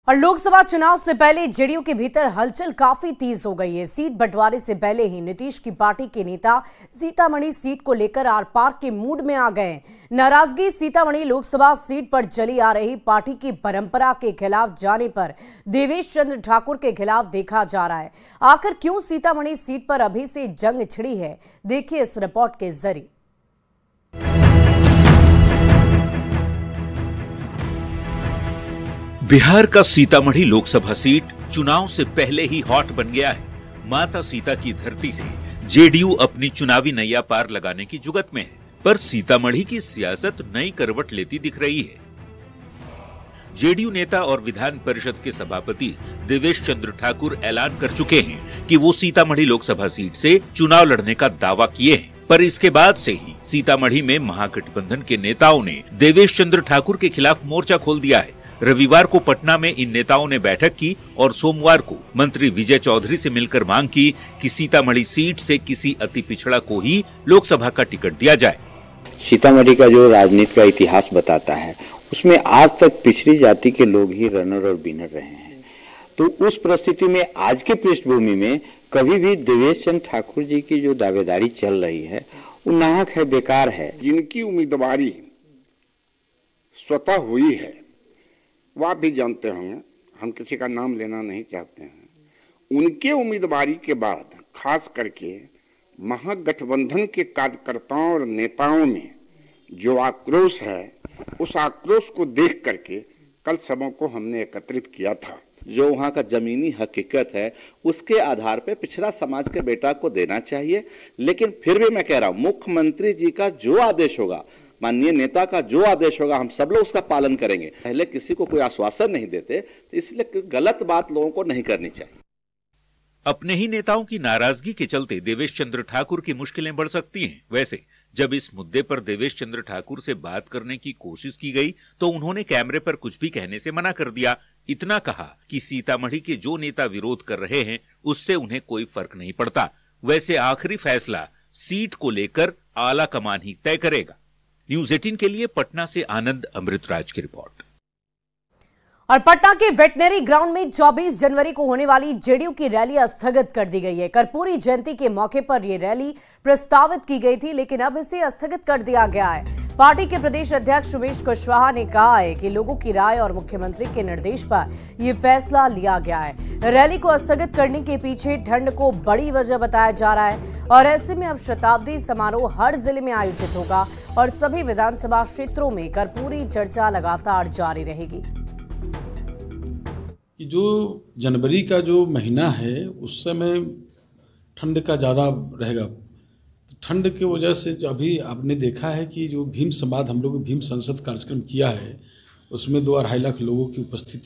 और लोकसभा चुनाव से पहले जेडीयू के भीतर हलचल काफी तेज हो गई है। सीट बंटवारे से पहले ही नीतीश की पार्टी के नेता सीतामढ़ी सीट को लेकर आर पार के मूड में आ गए। नाराजगी सीतामढ़ी लोकसभा सीट पर चली आ रही पार्टी की परंपरा के खिलाफ जाने पर देवेश चंद्र ठाकुर के खिलाफ देखा जा रहा है। आखिर क्यों सीतामढ़ी सीट पर अभी से जंग छिड़ी है, देखिए इस रिपोर्ट के जरिए। बिहार का सीतामढ़ी लोकसभा सीट चुनाव से पहले ही हॉट बन गया है। माता सीता की धरती से जेडीयू अपनी चुनावी नैया पार लगाने की जुगत में है, पर सीतामढ़ी की सियासत नई करवट लेती दिख रही है। जेडीयू नेता और विधान परिषद के सभापति देवेश चंद्र ठाकुर ऐलान कर चुके हैं कि वो सीतामढ़ी लोकसभा सीट से चुनाव लड़ने का दावा किए हैं, पर इसके बाद से ही सीतामढ़ी में महागठबंधन के नेताओं ने देवेश चंद्र ठाकुर के खिलाफ मोर्चा खोल दिया है। रविवार को पटना में इन नेताओं ने बैठक की और सोमवार को मंत्री विजय चौधरी से मिलकर मांग की कि सीतामढ़ी सीट से किसी अति पिछड़ा को ही लोकसभा का टिकट दिया जाए। सीतामढ़ी का जो राजनीति का इतिहास बताता है, उसमें आज तक पिछड़ी जाति के लोग ही रनर और विनर रहे हैं। तो उस परिस्थिति में आज के पृष्ठभूमि में कभी भी देवेश चंद्र ठाकुर जी की जो दावेदारी चल रही है वो नाहक है, बेकार है। जिनकी उम्मीदवारी स्वतः हुई है वो आप भी जानते होंगे, हम किसी का नाम लेना नहीं चाहते हैं। उनके उम्मीदवारी के बाद खास करके महागठबंधन के कार्यकर्ताओं और नेताओं में जो आक्रोश है, उस आक्रोश को देख करके कल सभा को हमने एकत्रित किया था। जो वहाँ का जमीनी हकीकत है उसके आधार पे पिछड़ा समाज के बेटा को देना चाहिए। लेकिन फिर भी मैं कह रहा हूँ, मुख्यमंत्री जी का जो आदेश होगा, माननीय नेता का जो आदेश होगा, हम सब लोग उसका पालन करेंगे। पहले किसी को कोई आश्वासन नहीं देते, तो इसलिए गलत बात लोगों को नहीं करनी चाहिए। अपने ही नेताओं की नाराजगी के चलते देवेश चंद्र ठाकुर की मुश्किलें बढ़ सकती हैं। वैसे जब इस मुद्दे पर देवेश चंद्र ठाकुर से बात करने की कोशिश की गई तो उन्होंने कैमरे पर कुछ भी कहने से मना कर दिया। इतना कहा कि सीतामढ़ी के जो नेता विरोध कर रहे हैं उससे उन्हें कोई फर्क नहीं पड़ता। वैसे आखिरी फैसला सीट को लेकर आला कमान ही तय करेगा। न्यूज़ 18 के लिए पटना से आनंद अमृतराज की रिपोर्ट। और पटना के वेटनरी ग्राउंड में 24 जनवरी को होने वाली जेडीयू की रैली स्थगित कर दी गई है। कर्पूरी जयंती के मौके पर यह रैली प्रस्तावित की गई थी, लेकिन अब इसे स्थगित कर दिया गया है। पार्टी के प्रदेश अध्यक्ष उमेश कुशवाहा ने कहा है कि लोगों की राय और मुख्यमंत्री के निर्देश पर यह फैसला लिया गया है। रैली को स्थगित करने के पीछे ठंड को बड़ी वजह बताया जा रहा है और ऐसे में अब शताब्दी समारोह हर जिले में आयोजित होगा और सभी विधानसभा क्षेत्रों में कर्पूरी चर्चा लगातार जारी रहेगी। कि जो जनवरी का जो महीना है उस समय ठंड का ज़्यादा रहेगा। ठंड की वजह से जो अभी आपने देखा है कि जो भीम संवाद हम लोग भीम संसद कार्यक्रम किया है, उसमें 2-2.5 लाख लोगों की उपस्थिति